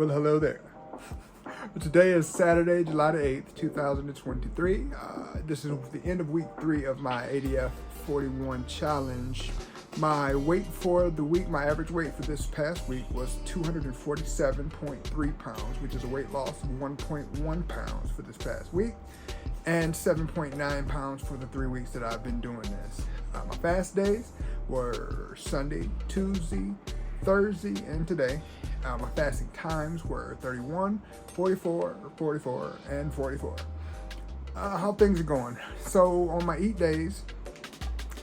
Well, hello there. Today is Saturday, July the 8th, 2023. This is the end of week 3 of my ADF 41 challenge. My weight for the week, my average weight for this past week was 247.3 pounds, which is a weight loss of 1.1 pounds for this past week, and 7.9 pounds for the 3 weeks that I've been doing this. My fast days were Sunday, Tuesday, Thursday, and today. My fasting times were 31, 44, 44, and 44. How things are going? So on my eat days,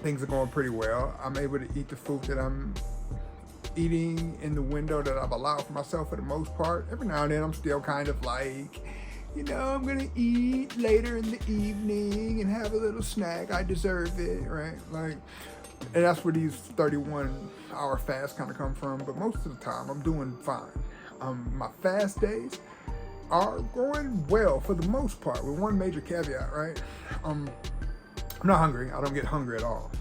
things are going pretty well. I'm able to eat the food that I'm eating in the window that I've allowed for myself for the most part. Every now and then I'm still kind of like, I'm gonna eat later in the evening and have a little snack. I deserve it, right? And that's where these 31-hour fasts kind of come from. But most of the time, I'm doing fine. My fast days are going well for the most part, with one major caveat, right? I'm not hungry. I don't get hungry at all.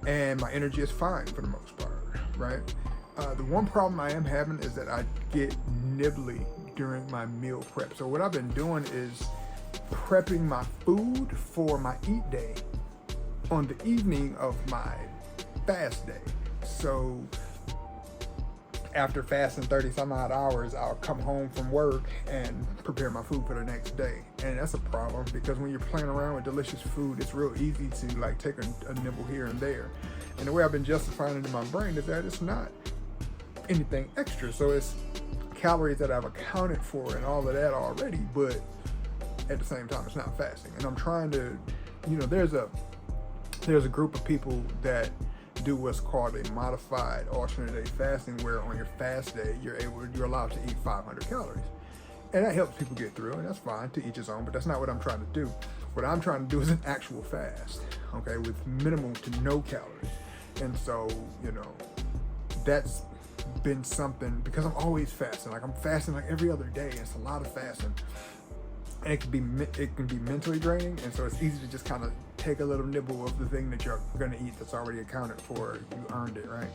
And my energy is fine for the most part, right? The one problem I am having is that I get nibbly during my meal prep. So what I've been doing is prepping my food for my eat day on the evening of my fast day. So after fasting 30 some odd hours, I'll come home from work and prepare my food for the next day. And that's a problem because when you're playing around with delicious food, it's real easy to take a nibble here and there. And the way I've been justifying it in my brain is that it's not anything extra. So it's calories that I've accounted for and all of that already, but at the same time, it's not fasting. And I'm trying to, there's a group of people that do what's called a modified alternate day fasting, where on your fast day you're allowed to eat 500 calories, and that helps people get through, and that's fine, to each his own. But that's not what I'm trying to do. What I'm trying to do is an actual fast, okay, with minimal to no calories. And so that's been something, because I'm always fasting. I'm fasting every other day. It's a lot of fasting. And it can be mentally draining, and so it's easy to just kind of take a little nibble of the thing that you're going to eat that's already accounted for. You earned it, right?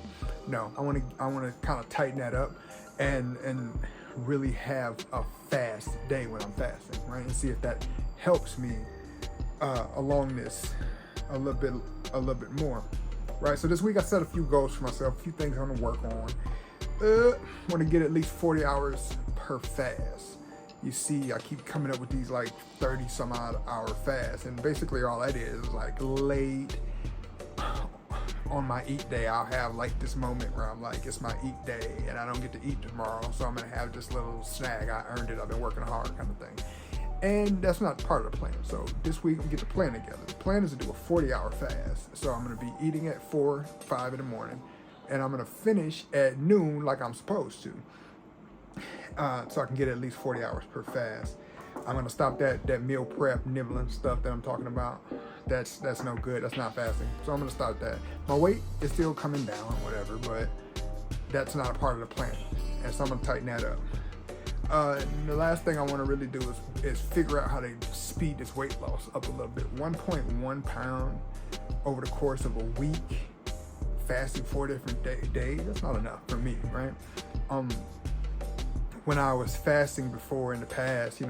No, I want to kind of tighten that up and really have a fast day when I'm fasting, right? And see if that helps me along this a little bit more, right? So this week I set a few goals for myself, a few things I want to work on. I want to get at least 40 hours per fast. You see, I keep coming up with these 30 some odd hour fasts, and basically all that is late on my eat day, I'll have this moment where I'm it's my eat day and I don't get to eat tomorrow, so I'm gonna have this little snack. I earned it, I've been working hard, kind of thing. And that's not part of the plan. So this week we get the plan together. The plan is to do a 40-hour fast. So I'm gonna be eating at 4, 5 in the morning, and I'm gonna finish at noon like I'm supposed to. So I can get at least 40 hours per fast. I'm gonna stop that meal prep nibbling stuff that I'm talking about. That's no good. That's not fasting. So I'm gonna stop that. My weight is still coming down, whatever, but that's not a part of the plan. And so I'm gonna tighten that up. And the last thing I want to really do is figure out how to speed this weight loss up a little bit. 1.1 pound over the course of a week, fasting 4 different days. That's not enough for me, right? When I was fasting before in the past,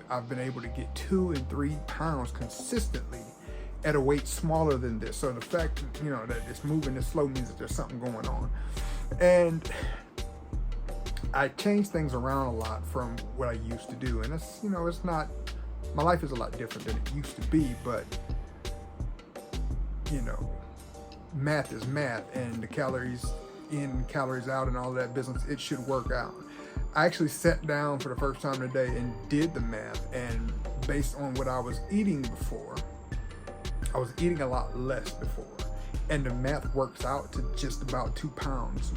I've been able to get 2 and 3 pounds consistently at a weight smaller than this. So the fact, that it's moving this slow means that there's something going on. And I changed things around a lot from what I used to do. And it's, it's not, my life is a lot different than it used to be, but, math is math, and the calories in, calories out, and all that business, it should work out. I actually sat down for the first time today and did the math, and based on what I was eating before, I was eating a lot less before, and the math works out to just about 2 pounds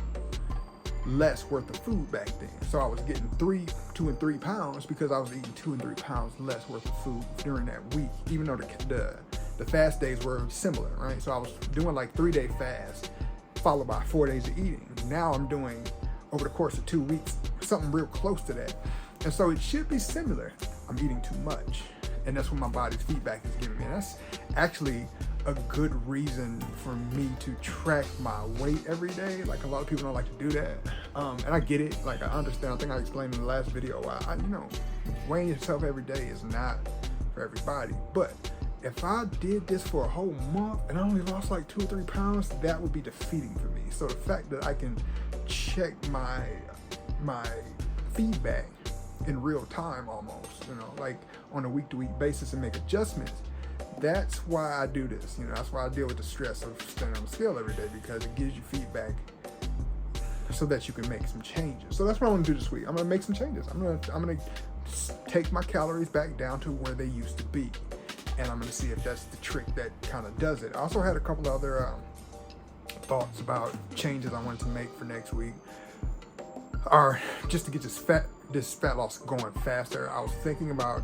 less worth of food back then. So I was getting 2 and 3 pounds because I was eating 2 and 3 pounds less worth of food during that week, even though the fast days were similar, right? So I was doing 3-day fast followed by 4 days of eating. Now I'm doing, over the course of 2 weeks, something real close to that. And so it should be similar. I'm eating too much. And that's what my body's feedback is giving me. And that's actually a good reason for me to track my weight every day. Like, a lot of people don't like to do that. And I get it. Like, I understand. I think I explained in the last video why, weighing yourself every day is not for everybody. But if I did this for a whole month and I only lost like 2 or 3 pounds, that would be defeating for me. So the fact that I can check my feedback in real time almost, like on a week-to-week basis and make adjustments, that's why I do this. That's why I deal with the stress of standing on the scale every day, because it gives you feedback so that you can make some changes. So that's what I want to do this week. I'm going to make some changes. I'm going to take my calories back down to where they used to be. And I'm going to see if that's the trick that kind of does it. I also had a couple of other thoughts about changes I wanted to make for next week, or just to get this fat loss going faster. I was thinking about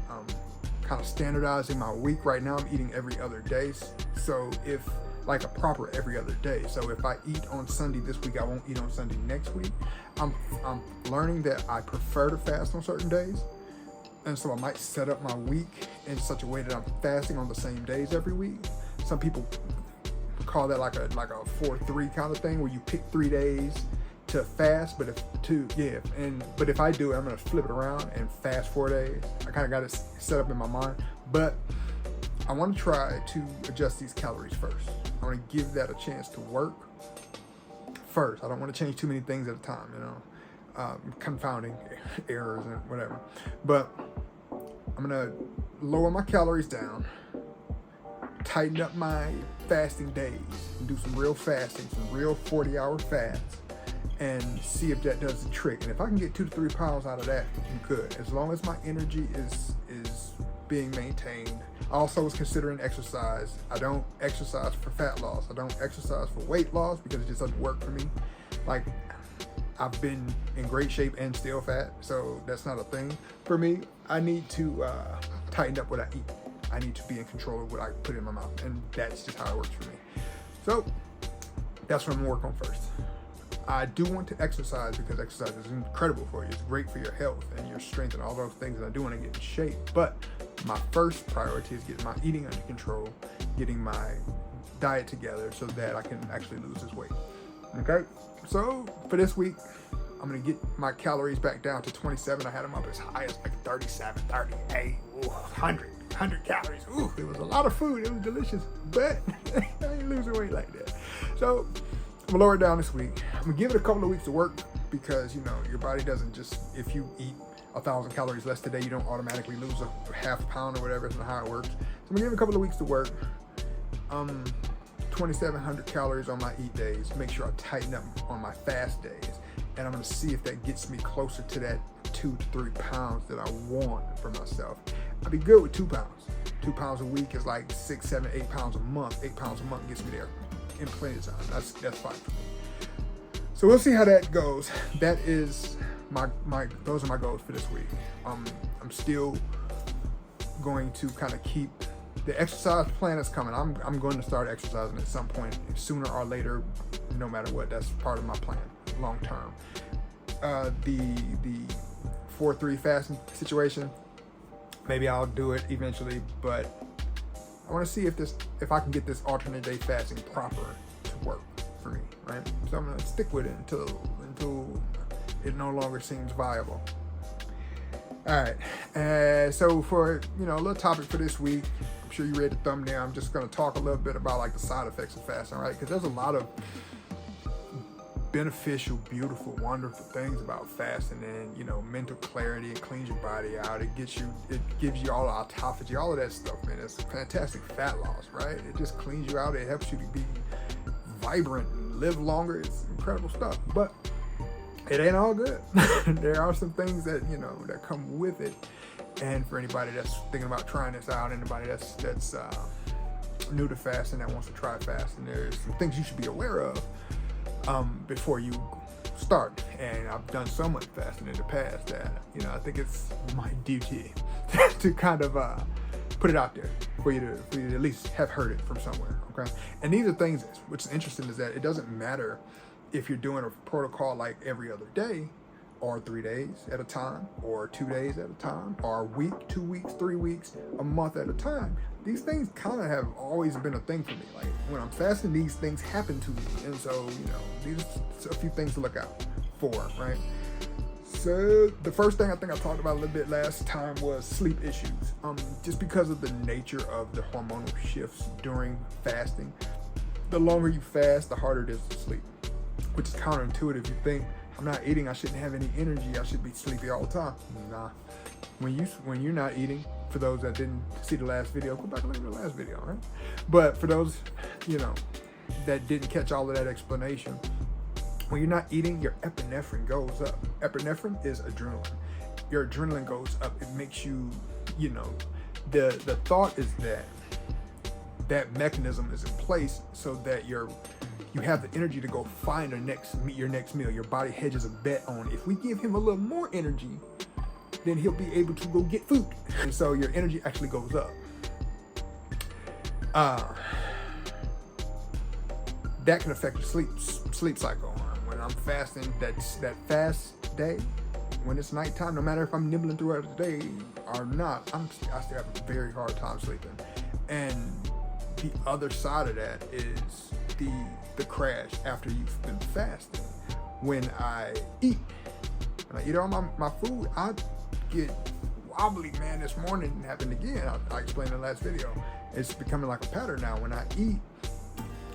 kind of standardizing my week. Right now I'm eating every other day, so if like a proper every other day. So if I eat on Sunday this week, I won't eat on Sunday next week. I'm learning that I prefer to fast on certain days. And so I might set up my week in such a way that I'm fasting on the same days every week. Some people call that like a 4-3 kind of thing, where you pick 3 days to fast, but if I do it, I'm gonna flip it around and fast 4 days. I kind of got it set up in my mind, but I want to try to adjust these calories first. I want to give that a chance to work first. I don't want to change too many things at a time, confounding errors and whatever. But I'm gonna lower my calories down, tighten up my fasting days, and do some real fasting, some real 40-hour fasts, and see if that does the trick. And if I can get 2 to 3 pounds out of that, I'm good. As long as my energy is being maintained. I also was considering exercise. I don't exercise for fat loss. I don't exercise for weight loss because it just doesn't work for me. Like, I've been in great shape and still fat, so that's not a thing for me. I need to tighten up what I eat. I need to be in control of what I put in my mouth, and that's just how it works for me. So that's what I'm gonna work on first. I do want to exercise because exercise is incredible for you. It's great for your health and your strength and all those things that I do want to get in shape. But my first priority is getting my eating under control, getting my diet together so that I can actually lose this weight. Okay, so for this week, I'm gonna get my calories back down to 27. I had them up as high as like 37, 38, 100 calories. Ooh, it was a lot of food. It was delicious, but I ain't losing weight like that. So I'm gonna lower it down this week. I'm gonna give it a couple of weeks to work, because your body doesn't just, if you eat 1,000 calories less today, you don't automatically lose a half a pound or whatever. It's not how it works. So I'm gonna give it a couple of weeks to work. 2,700 calories on my eat days. Make sure I tighten up on my fast days, and I'm gonna see if that gets me closer to that 2 to 3 pounds that I want for myself. I'd be good with 2 pounds. 2 pounds a week is like 6, 7, 8 pounds a month. 8 pounds a month gets me there in plenty of time. That's fine for me. So we'll see how that goes. That is those are my goals for this week. I'm still going to kind of keep the exercise plan is coming. I'm going to start exercising at some point, sooner or later, no matter what. That's part of my plan, long term. The 4-3 fasting situation, maybe I'll do it eventually, but I want to see if I can get this alternate day fasting proper to work for me, right? So I'm gonna stick with it until it no longer seems viable. All right, so for a little topic for this week, I'm sure you read the thumbnail. I'm just gonna talk a little bit about like the side effects of fasting, right? Because there's a lot of beneficial, beautiful, wonderful things about fasting, and mental clarity. It cleans your body out. It gives you all the autophagy, all of that stuff, man. It's fantastic fat loss, right? It just cleans you out. It helps you to be vibrant, live longer. It's incredible stuff, but it ain't all good. There are some things that that come with it, and for anybody that's thinking about trying this out, anybody that's new to fasting that wants to try fasting, there's some things you should be aware of before you start. And I've done so much fasting in the past that I think it's my duty to kind of put it out there for you to at least have heard it from somewhere. Okay, and these are things. What's interesting is that it doesn't matter if you're doing a protocol like every other day, or 3 days at a time, or 2 days at a time, or a week, 2 weeks, 3 weeks, a month at a time. These things kind of have always been a thing for me. Like when I'm fasting, these things happen to me. And so, these are a few things to look out for, right? So the first thing I think I talked about a little bit last time was sleep issues. Just because of the nature of the hormonal shifts during fasting, the longer you fast, the harder it is to sleep, which is counterintuitive. You think, I'm not eating, I shouldn't have any energy, I should be sleepy all the time. Nah. When you're not eating, for those that didn't see the last video, go back and look at the last video, right? But for those, that didn't catch all of that explanation, when you're not eating, your epinephrine goes up. Epinephrine is adrenaline. Your adrenaline goes up. It makes you, the thought is that mechanism is in place so that you have the energy to go find your next meal. Your body hedges a bet on, if we give him a little more energy, then he'll be able to go get food. And so your energy actually goes up. That can affect your sleep cycle. When I'm fasting, that fast day, when it's nighttime, no matter if I'm nibbling throughout the day or not, I still have a very hard time sleeping. And the other side of that is the crash after you've been fasting. When I eat all my food, I get wobbly, man. This morning it happened again. I explained in the last video. It's becoming like a pattern now. When I eat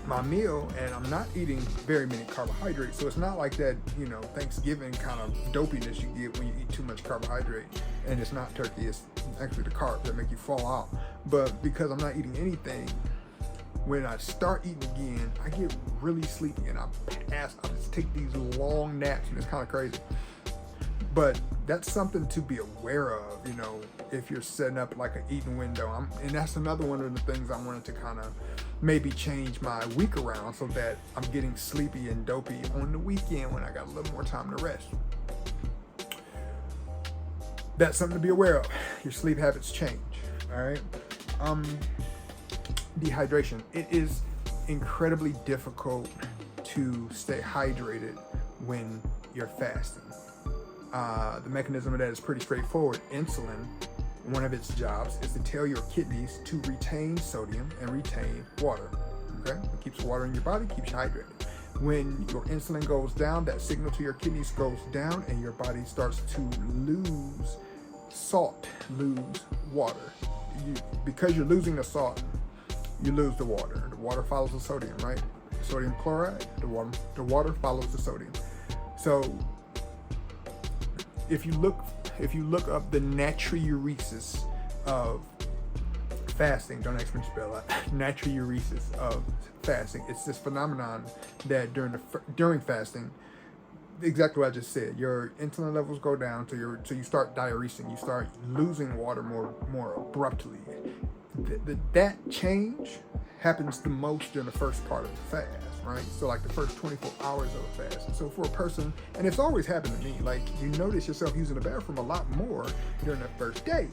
my meal and I'm not eating very many carbohydrates, so it's not like that, Thanksgiving kind of dopiness you get when you eat too much carbohydrate. And it's not turkey, it's actually the carbs that make you fall out. But because I'm not eating anything, when I start eating again, I get really sleepy and I just take these long naps, and it's kind of crazy. But that's something to be aware of, if you're setting up like an eating window. And that's another one of the things I wanted to kind of maybe change my week around, so that I'm getting sleepy and dopey on the weekend when I got a little more time to rest. That's something to be aware of. Your sleep habits change, all right? Dehydration. It is incredibly difficult to stay hydrated when you're fasting. The mechanism of that is pretty straightforward. Insulin, one of its jobs is to tell your kidneys to retain sodium and retain water. Okay? It keeps water in your body, keeps you hydrated. When your insulin goes down, that signal to your kidneys goes down, and your body starts to lose salt, lose water. Because you're losing the salt, you lose the water. The water follows the sodium, right? Sodium chloride, the water follows the sodium. So if you look up the natriuresis of fasting, don't ask me to spell that. Natriuresis of fasting. It's this phenomenon that during fasting, exactly what I just said, your insulin levels go down, so you start diuresing. You start losing water more abruptly. That change happens the most during the first part of the fast, right? So like the first 24 hours of a fast. So for a person, and it's always happened to me, like you notice yourself using the bathroom a lot more during that first day.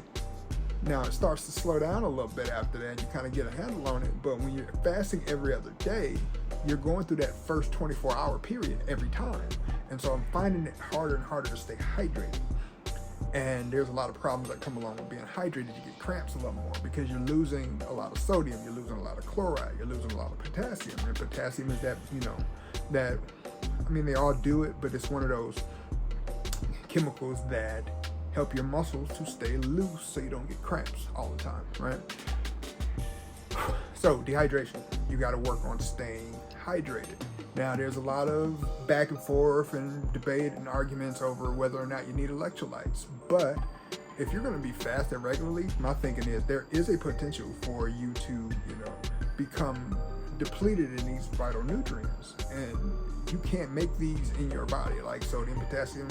Now it starts to slow down a little bit after that, and you kind of get a handle on it. But when you're fasting every other day, you're going through that first 24-hour period every time. And so I'm finding it harder and harder to stay hydrated. And there's a lot of problems that come along with being hydrated. You get cramps a lot more because you're losing a lot of sodium, you're losing a lot of chloride, you're losing a lot of potassium. And potassium is they all do it, but it's one of those chemicals that help your muscles to stay loose so you don't get cramps all the time, right? So dehydration, you got to work on staying hydrated. Now there's a lot of back and forth and debate and arguments over whether or not you need electrolytes, but if you're going to be fasting regularly, my thinking is there is a potential for you to become depleted in these vital nutrients, and you can't make these in your body, like sodium, potassium,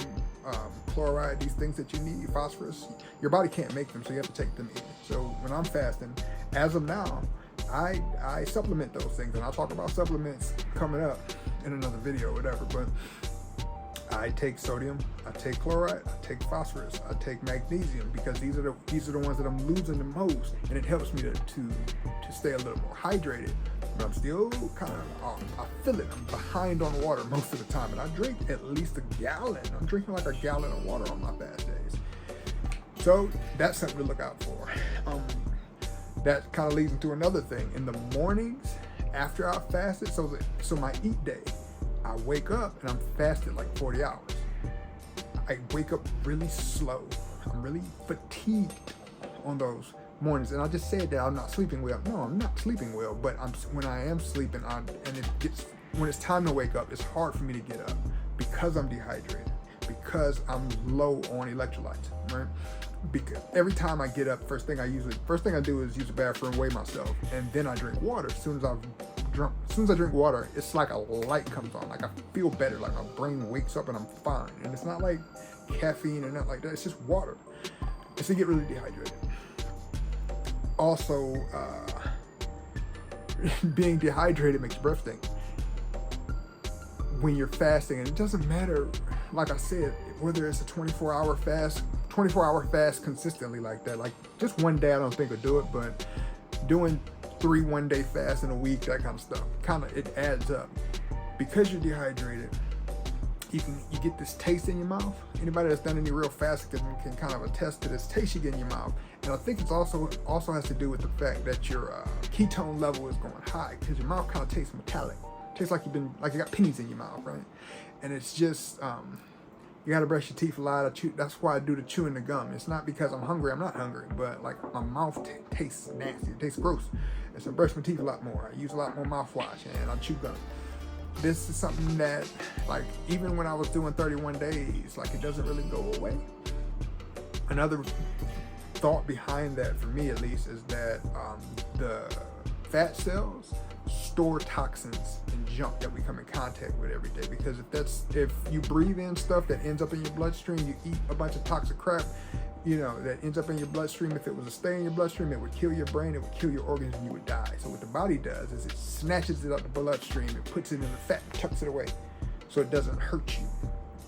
chloride, these things that you need, phosphorus. Your body can't make them, so you have to take them in. So when I'm fasting, as of now, I supplement those things, and I'll talk about supplements coming up in another video or whatever, but I take sodium, I take chloride, I take phosphorus, I take magnesium, because these are the ones that I'm losing the most, and it helps me to stay a little more hydrated. But I'm still kind of, I feel it, I'm behind on water most of the time, and I drink at least a gallon. I'm drinking like a gallon of water on my fast days. So that's something to look out for. That kind of leads into another thing. In the mornings, after I fasted, so my eat day, I wake up and I'm fasted like 40 hours. I wake up really slow. I'm really fatigued on those mornings. And I just said that I'm not sleeping well. No, I'm not sleeping well, but when I am sleeping, when it's time to wake up, it's hard for me to get up because I'm dehydrated, because I'm low on electrolytes, right? Because every time I get up, first thing I do is use the bathroom, weigh myself, and then I drink water. As soon as I drink water, it's like a light comes on. Like I feel better. Like my brain wakes up and I'm fine. And it's not like caffeine or nothing like that. It's just water. It's to get really dehydrated. Also, being dehydrated makes your breath stink. When you're fasting, and it doesn't matter, like I said, whether it's a 24-hour fast consistently like that. Like just one day I don't think would do it, but doing 3 one-day fasts in a week, that kind of stuff, it adds up. Because you're dehydrated, you get this taste in your mouth. Anybody that's done any real fasting can kind of attest to this taste you get in your mouth. And I think it's also has to do with the fact that your ketone level is going high, because your mouth kind of tastes metallic. Tastes like you got pennies in your mouth, right? And it's just you gotta brush your teeth a lot. That's why I do the chewing the gum. It's not because I'm hungry. I'm not hungry, but like my mouth tastes nasty. It tastes gross. And so I brush my teeth a lot more. I use a lot more mouthwash, and I chew gum. This is something that, like, even when I was doing 31 days, like, it doesn't really go away. Another thought behind that, for me at least, is that the fat cells store toxins and junk that we come in contact with every day. Because if you breathe in stuff that ends up in your bloodstream, you eat a bunch of toxic crap, that ends up in your bloodstream. If it was to stay in your bloodstream, it would kill your brain, it would kill your organs, and you would die. So what the body does is it snatches it out the bloodstream, it puts it in the fat, and tucks it away, so it doesn't hurt you.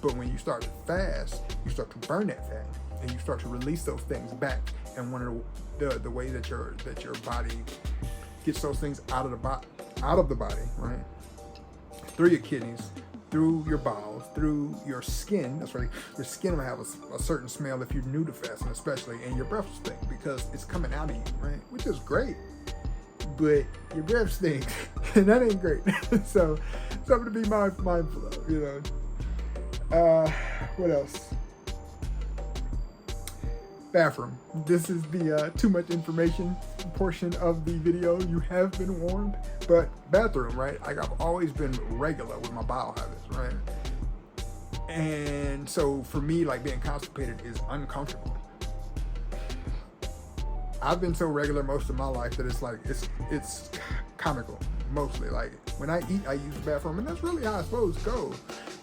But when you start to fast, you start to burn that fat, and you start to release those things back. And one of the way that your body gets those things out of the body, right? Through your kidneys, through your bowels, through your skin. That's right. Your skin will have a certain smell if you're new to fasting, especially, and your breath will stink because it's coming out of you, right? Which is great, but your breath stinks, and that ain't great. So something to be mindful of, what else? Bathroom. This is the too much information portion of the video. You have been warned. But bathroom, right? Like, I've always been regular with my bowel habits, right? And so for me, like, being constipated is uncomfortable. I've been so regular most of my life that it's like, it's comical, mostly. Like, when I eat, I use the bathroom, and that's really how it's supposed to go.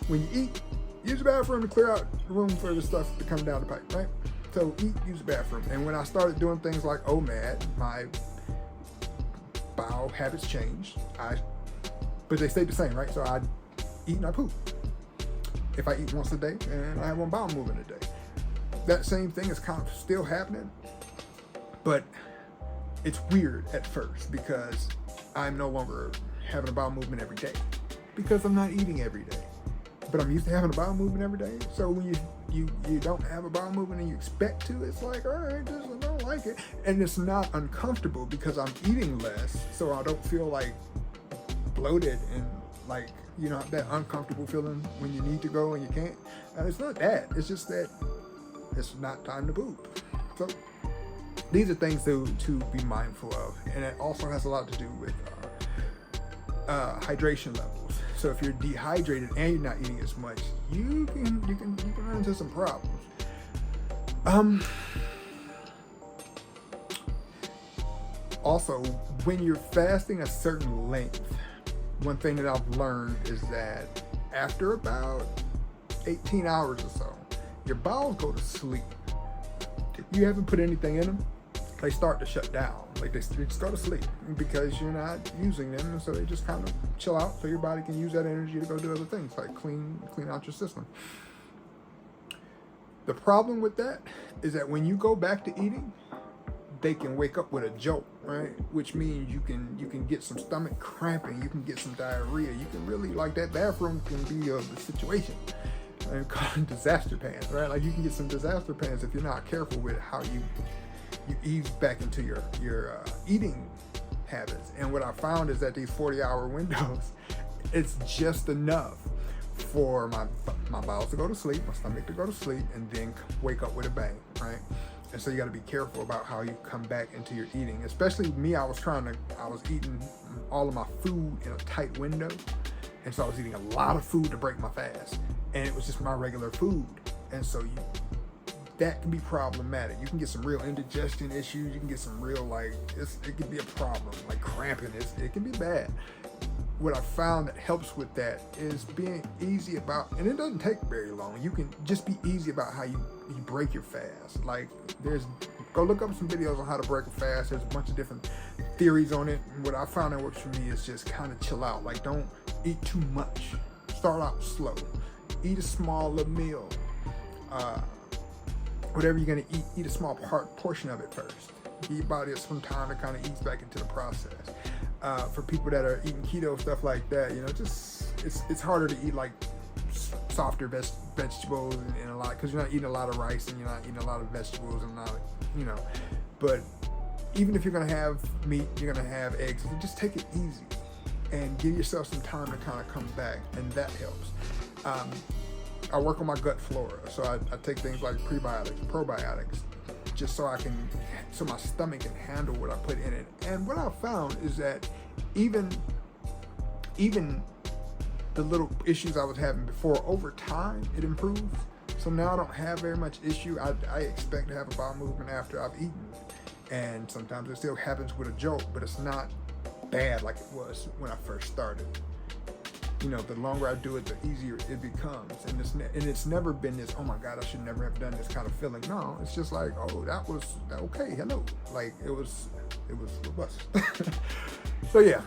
When you eat, use the bathroom to clear out room for the stuff to come down the pipe, right? So eat, use the bathroom. And when I started doing things like OMAD, my bowel habits changed. But they stayed the same, right? So I eat and I poop. If I eat once a day, and I have one bowel movement a day. That same thing is kind of still happening, but it's weird at first because I'm no longer having a bowel movement every day because I'm not eating every day. But I'm used to having a bowel movement every day. So when you don't have a bowel movement and you expect to, it's like, all right, I don't like it. And it's not uncomfortable because I'm eating less, so I don't feel like bloated and like, that uncomfortable feeling when you need to go and you can't. And it's not that. It's just that it's not time to poop. So these are things to be mindful of. And it also has a lot to do with hydration levels. So if you're dehydrated and you're not eating as much, you can run into some problems. Also, when you're fasting a certain length, one thing that I've learned is that after about 18 hours or so, your bowels go to sleep. If you haven't put anything in them, they start to shut down. Like they just go to sleep because you're not using them, and so they just kind of chill out so your body can use that energy to go do other things like clean out your system. The problem with that is that when you go back to eating, they can wake up with a jolt, right? Which means you can get some stomach cramping, you can get some diarrhea, you can really, like, that bathroom can be the situation. I call it disaster pants, right? Like, you can get some disaster pants if you're not careful with how you ease back into your eating habits. And what I found is that these 40-hour windows, it's just enough for my bowels to go to sleep, my stomach to go to sleep, and then wake up with a bang, right? And so you got to be careful about how you come back into your eating. Especially me, I was eating all of my food in a tight window, and so I was eating a lot of food to break my fast, and it was just my regular food, and so that can be problematic. You can get some real indigestion issues. You can get some real, like, it can be a problem, like cramping. It can be bad. What I found that helps with that is being easy about, and it doesn't take very long. You can just be easy about how you break your fast. Like, go look up some videos on how to break a fast. There's a bunch of different theories on it. And what I found that works for me is just kind of chill out. Like, don't eat too much. Start out slow. Eat a small little meal. Whatever you're gonna eat a small portion of it first. Give your body some time to kind of ease back into the process. For people that are eating keto, stuff like that, it's harder to eat like softer vegetables and a lot, because you're not eating a lot of rice and you're not eating a lot of vegetables and but even if you're gonna have meat, you're gonna have eggs, just take it easy and give yourself some time to kind of come back, and that helps. I work on my gut flora, so I take things like prebiotics, probiotics, just so my stomach can handle what I put in it. And what I found is that even the little issues I was having before, over time, it improves. So now I don't have very much issue. I expect to have a bowel movement after I've eaten. And sometimes it still happens with a jolt, but it's not bad like it was when I first started. The longer I do it, the easier it becomes. And it's never been this, oh my God, I should never have done this kind of feeling. No, it's just like, oh, that was okay, hello. Like, it was robust. So yeah,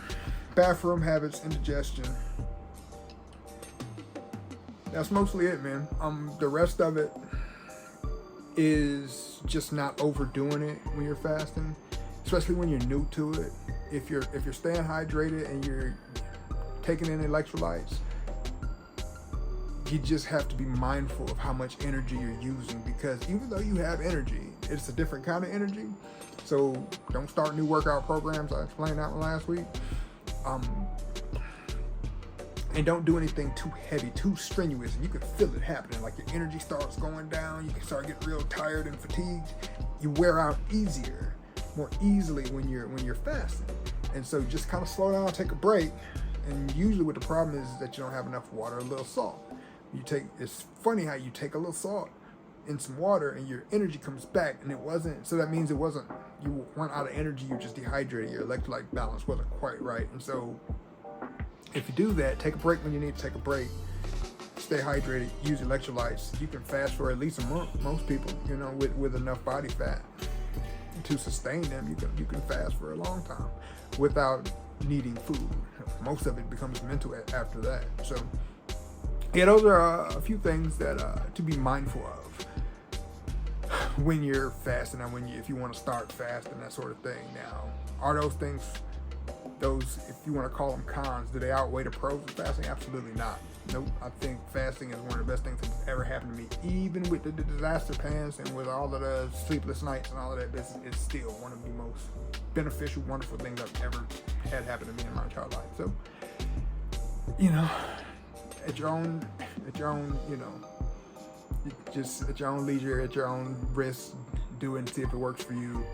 bathroom habits, indigestion. That's mostly it, man. The rest of it is just not overdoing it when you're fasting, especially when you're new to it. If you're staying hydrated and you're taking in electrolytes, you just have to be mindful of how much energy you're using, because even though you have energy, it's a different kind of energy. So don't start new workout programs. I explained that one last week. And don't do anything too heavy, too strenuous, and you can feel it happening. Like, your energy starts going down, you can start getting real tired and fatigued. You wear out more easily when you're fasting. And so just kind of slow down, take a break. And usually what the problem is that you don't have enough water, a little salt. It's funny how you take a little salt in some water and your energy comes back, and so that means you weren't out of energy, you're just dehydrated. Your electrolyte balance wasn't quite right. And so if you do that, take a break when you need to take a break, stay hydrated, use electrolytes. You can fast for at least a month, most people, with enough body fat to sustain them. You can fast for a long time without needing food. Most of it becomes mental after that. So yeah, those are a few things that to be mindful of when you're fasting, and if you want to start fasting, that sort of thing. Now, are those things, if you want to call them cons, do they outweigh the pros of fasting? Absolutely not. Nope. I think fasting is one of the best things that's ever happened to me. Even with the disaster pants and with all of the sleepless nights and all of that, this is still one of the most beneficial, wonderful things I've ever had happen to me in my entire life. So, at your own, just at your own leisure, at your own risk, do it and see if it works for you.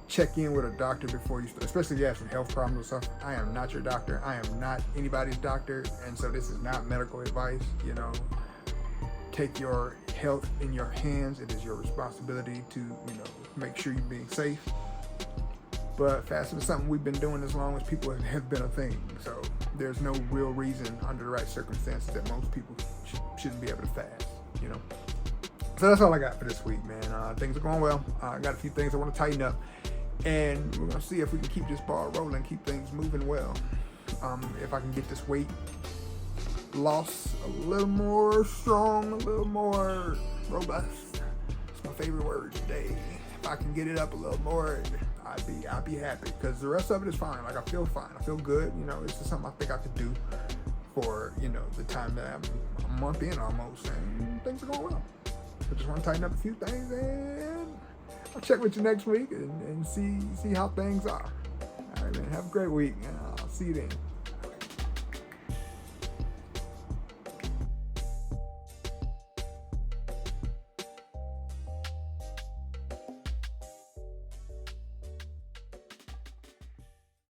Check in with a doctor before you start, especially if you have some health problems or something. I am not your doctor. I am not anybody's doctor, and so this is not medical advice. Take your health in your hands. It is your responsibility to, make sure you're being safe. But fasting is something we've been doing as long as people have been a thing. So there's no real reason under the right circumstances that most people shouldn't be able to fast, So that's all I got for this week, man. Things are going well. I got a few things I want to tighten up. And we're going to see if we can keep this ball rolling, keep things moving well. If I can get this weight lost a little more strong, a little more robust. It's my favorite word today. If I can get it up a little more, I'd be happy, because the rest of it is fine. Like, I feel fine. I feel good. You know, it's just something I think I could do for, you know, the time that I'm a month in almost, and things are going well. I just want to tighten up a few things, and I'll check with you next week and see how things are. All right, man. Have a great week, and I'll see you then.